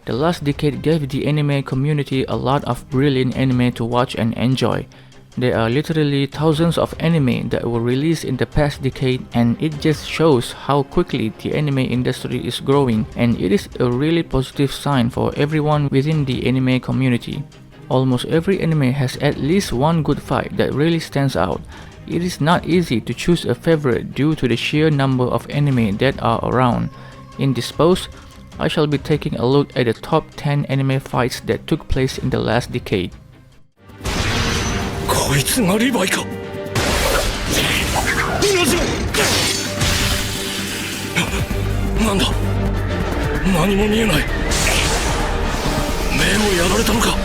The last decade gave the anime community a lot of brilliant anime to watch and enjoy. There are literally thousands of anime that were released in the past decade, and it just shows how quickly the anime industry is growing, and it is a really positive sign for everyone within the anime community. Almost every anime has at least one good fight that really stands out. It is not easy to choose a favorite due to the sheer number of anime that are around. In this post, I shall be taking a look at the top 10 anime fights that took place in the last decade. こいつがリヴァイか。同じなんだ、何も見えない。目をやられたのか。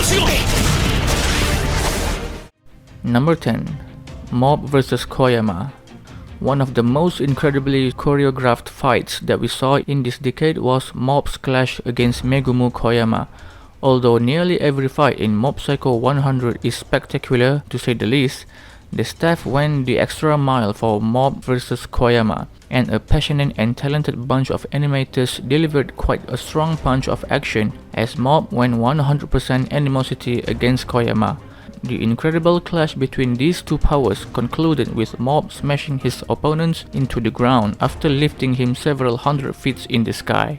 足が。Number 10. Mob vs Koyama. One of the most incredibly choreographed fights that we saw in this decade was Mob's clash against Megumu Koyama. Although nearly every fight in Mob Psycho 100 is spectacular to say the least, the staff went the extra mile for Mob vs Koyama, and a passionate and talented bunch of animators delivered quite a strong punch of action as Mob went 100% animosity against Koyama. The incredible clash between these two powers concluded with Mob smashing his opponents into the ground after lifting him several hundred feet in the sky.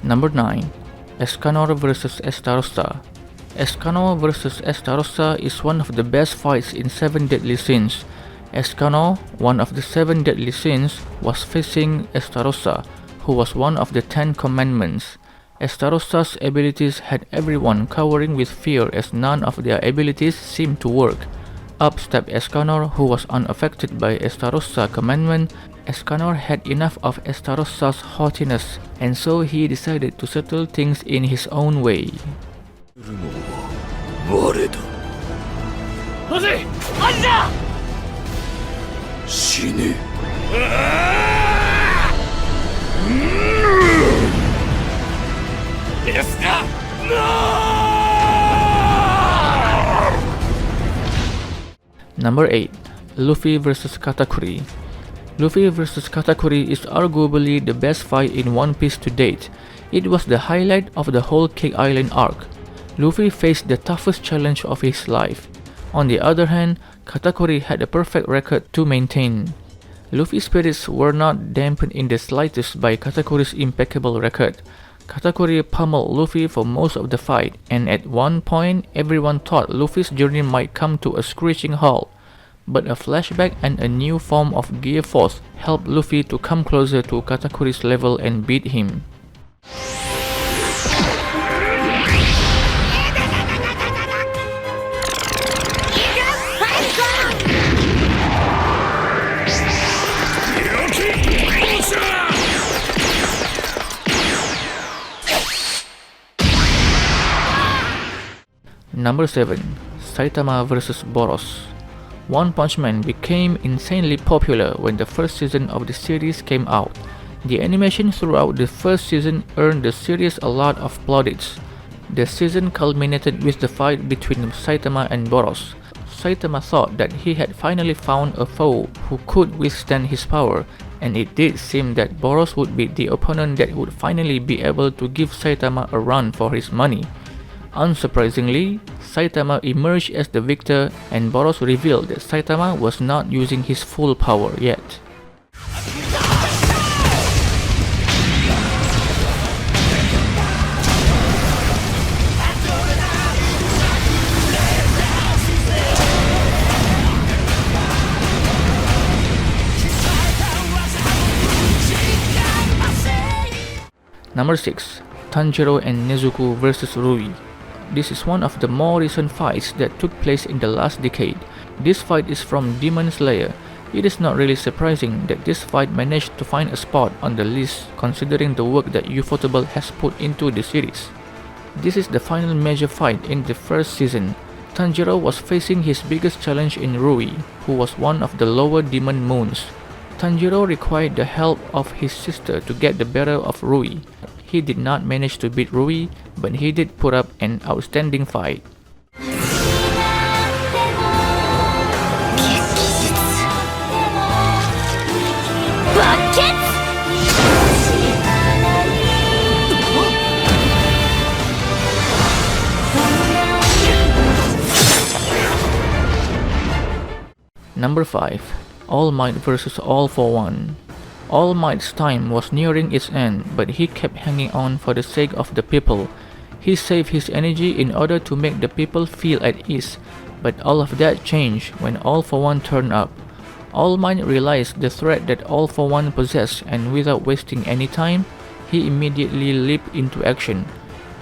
Number 9. Escanor vs Estarossa. Escanor vs Estarossa is one of the best fights in 7 Deadly Sins. Escanor, one of the 7 Deadly Sins, was facing Estarossa, who was one of the 10 Commandments. Estarossa's abilities had everyone cowering with fear as none of their abilities seemed to work. Up stepped Escanor, who was unaffected by Estarossa commandment. Escanor had enough of Estarossa's haughtiness, and so he decided to settle things in his own way. Number 8. Luffy vs Katakuri. Luffy vs Katakuri is arguably the best fight in One Piece to date. It was the highlight of the whole Cake Island arc. Luffy faced the toughest challenge of his life. On the other hand, Katakuri had a perfect record to maintain. Luffy's spirits were not dampened in the slightest by Katakuri's impeccable record. Katakuri pummeled Luffy for most of the fight, and at one point everyone thought Luffy's journey might come to a screeching halt. But a flashback and a new form of Gear Force helped Luffy to come closer to Katakuri's level and beat him. Number 7. Saitama vs Boros. One Punch Man became insanely popular when the first season of the series came out. The animation throughout the first season earned the series a lot of plaudits. The season culminated with the fight between Saitama and Boros. Saitama thought that he had finally found a foe who could withstand his power, and it did seem that Boros would be the opponent that would finally be able to give Saitama a run for his money. Unsurprisingly, Saitama emerged as the victor, and Boros revealed that Saitama was not using his full power yet. Number 6. Tanjiro and Nezuko vs Rui. This is one of the more recent fights that took place in the last decade. This fight is from Demon Slayer. It is not really surprising that this fight managed to find a spot on the list considering the work that Ufotable has put into the series. This is the final major fight in the first season. Tanjiro was facing his biggest challenge in Rui, who was one of the lower demon moons. Tanjiro required the help of his sister to get the better of Rui. He did not manage to beat Rui, but he did put up an outstanding fight. Number 5. All Might vs All for One. All Might's time was nearing its end, but he kept hanging on for the sake of the people. He saved his energy in order to make the people feel at ease, but all of that changed when All for One turned up. All Might realized the threat that All for One possessed, and without wasting any time, he immediately leaped into action.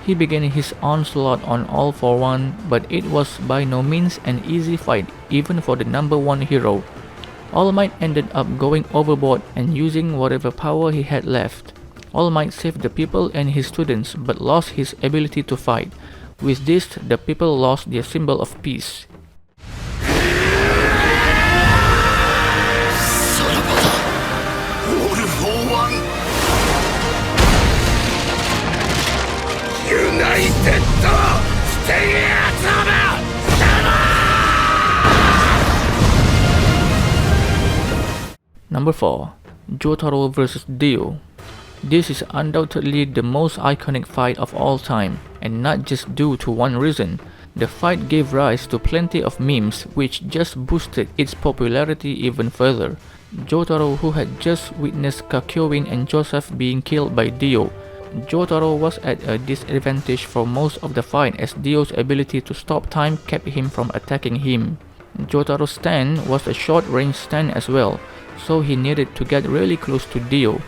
He began his onslaught on All for One, but it was by no means an easy fight even for the number 1 hero. All Might ended up going overboard and using whatever power he had left. All Might saved the people and his students but lost his ability to fight. With this, the people lost their symbol of peace. Number 4. Jotaro vs Dio. This is undoubtedly the most iconic fight of all time, and not just due to one reason. The fight gave rise to plenty of memes which just boosted its popularity even further. Jotaro, who had just witnessed Kakyoin and Joseph being killed by Dio. Jotaro was at a disadvantage for most of the fight as Dio's ability to stop time kept him from attacking him. Jotaro's stand was a short-range stand as well, so he needed to get really close to Dio.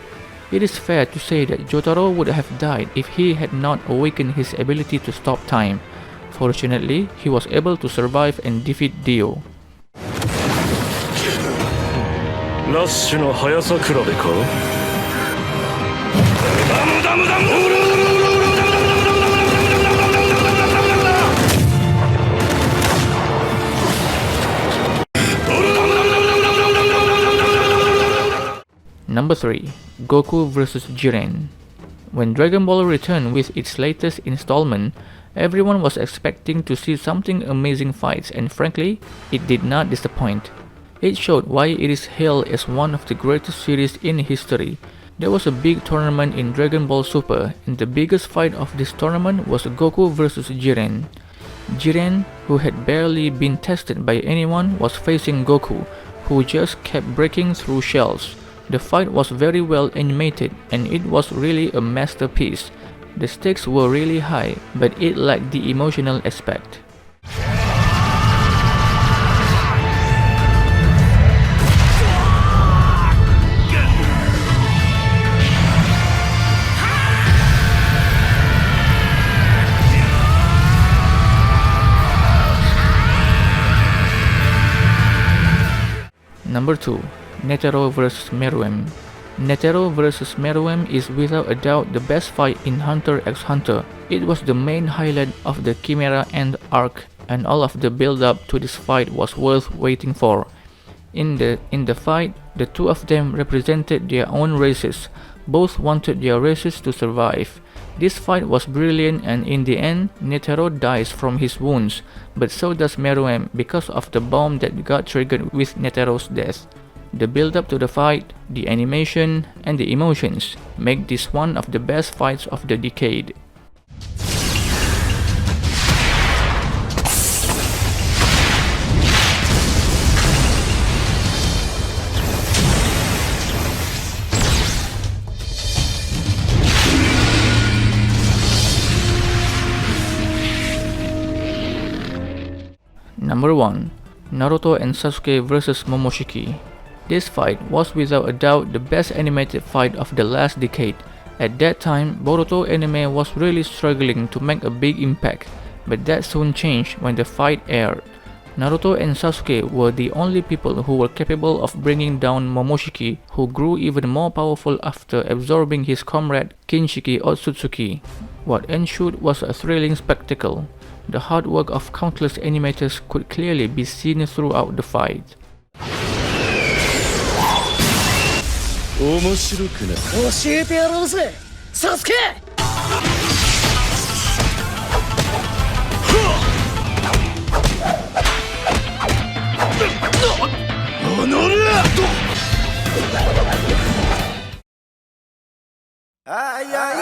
It is fair to say that Jotaro would have died if he had not awakened his ability to stop time. Fortunately, he was able to survive and defeat Dio. Number 3. Goku vs Jiren. When Dragon Ball returned with its latest installment, everyone was expecting to see something amazing fights, and frankly, it did not disappoint. It showed why it is hailed as one of the greatest series in history. There was a big tournament in Dragon Ball Super, and the biggest fight of this tournament was Goku vs Jiren. Jiren, who had barely been tested by anyone, was facing Goku, who just kept breaking through shells. The fight was very well animated, and it was really a masterpiece. The stakes were really high, but it lacked the emotional aspect. Number 2. Netero vs Meruem. Netero vs Meruem is without a doubt the best fight in Hunter x Hunter. It was the main highlight of the Chimera Ant arc, and all of the build-up to this fight was worth waiting for. In the fight, the two of them represented their own races. Both wanted their races to survive. This fight was brilliant, and in the end, Netero dies from his wounds, but so does Meruem because of the bomb that got triggered with Netero's death. The build-up to the fight, the animation, and the emotions make this one of the best fights of the decade. Number 1. Naruto and Sasuke vs Momoshiki. This fight was without a doubt the best animated fight of the last decade. At that time, Boruto anime was really struggling to make a big impact, but that soon changed when the fight aired. Naruto and Sasuke were the only people who were capable of bringing down Momoshiki, who grew even more powerful after absorbing his comrade Kinshiki Otsutsuki. What ensued was a thrilling spectacle. The hard work of countless animators could clearly be seen throughout the fight. 面白くな教えてやろうぜサスケおのるあいやい